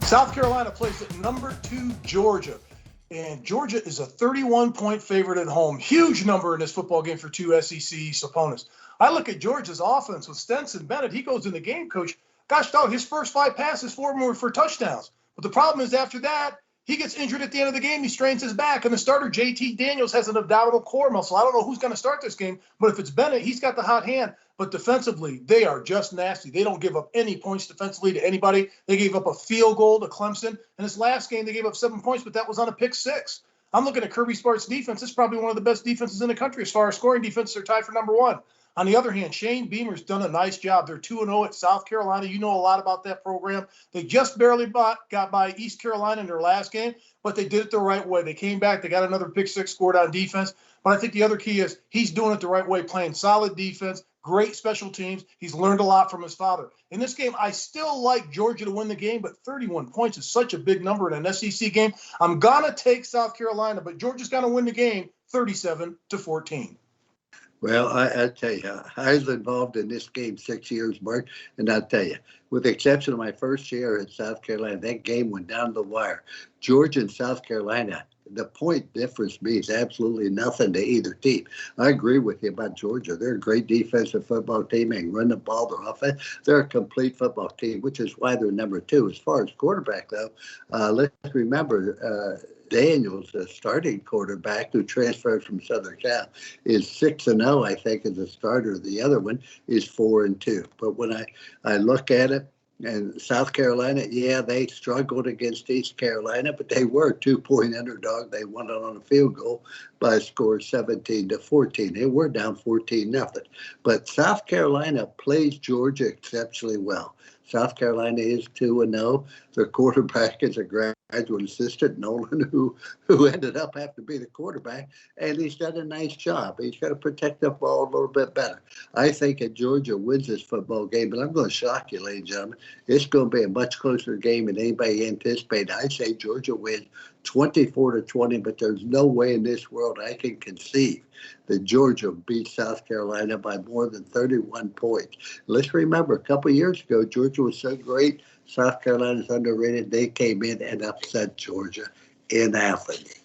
South Carolina plays at number 2 Georgia, and Georgia is a 31-point favorite at home. Huge number in this football game for two SEC East opponents. I look at Georgia's offense with Stenson Bennett. He goes in the game, coach. Gosh, dog, his first 5 passes, 4 of them were for touchdowns. But the problem is after that, he gets injured at the end of the game. He strains his back. And the starter, JT Daniels, has an abdominal core muscle. I don't know who's going to start this game, but if it's Bennett, he's got the hot hand. But defensively, they are just nasty. They don't give up any points defensively to anybody. They gave up a field goal to Clemson. In this last game, they gave up 7 points, but that was on a pick 6. I'm looking at Kirby Smart's defense. It's probably one of the best defenses in the country as far as scoring defense. They're tied for number 1. On the other hand, Shane Beamer's done a nice job. They're 2-0 at South Carolina. You know a lot about that program. They just barely got by East Carolina in their last game, but they did it the right way. They came back. They got another pick 6 scored on defense. But I think the other key is he's doing it the right way, playing solid defense, great special teams. He's learned a lot from his father. In this game, I still like Georgia to win the game, but 31 points is such a big number in an SEC game. I'm going to take South Carolina, but Georgia's going to win the game 37-14. Well, I tell you, I was involved in this game 6 years, Mark, and I'll tell you, with the exception of my first year at South Carolina, that game went down the wire. Georgia and South Carolina, the point difference means absolutely nothing to either team. I agree with you about Georgia. They're a great defensive football team and run the ball. They're offense. They're a complete football team, which is why they're number 2. As far as quarterback, though, let's remember Daniels, the starting quarterback who transferred from Southern Cal, is 6-0, I think, as a starter. The other one is 4-2. But when I look at it, and South Carolina, yeah, they struggled against East Carolina, but they were a 2-point underdog. They won it on a field goal by a score of 17-14. They were down 14-0. But South Carolina plays Georgia exceptionally well. South Carolina is 2-0. Their quarterback is a graduate assistant, Nolan, who ended up having to be the quarterback, and he's done a nice job. He's got to protect the ball a little bit better. I think that Georgia wins this football game, but I'm going to shock you, ladies and gentlemen. It's going to be a much closer game than anybody anticipated. I say Georgia wins 24-20, but there's no way in this world I can conceive that Georgia beat South Carolina by more than 31 points. Let's remember, a couple of years ago, Georgia was so great, South Carolina's underrated. They came in and upset Georgia in Athens.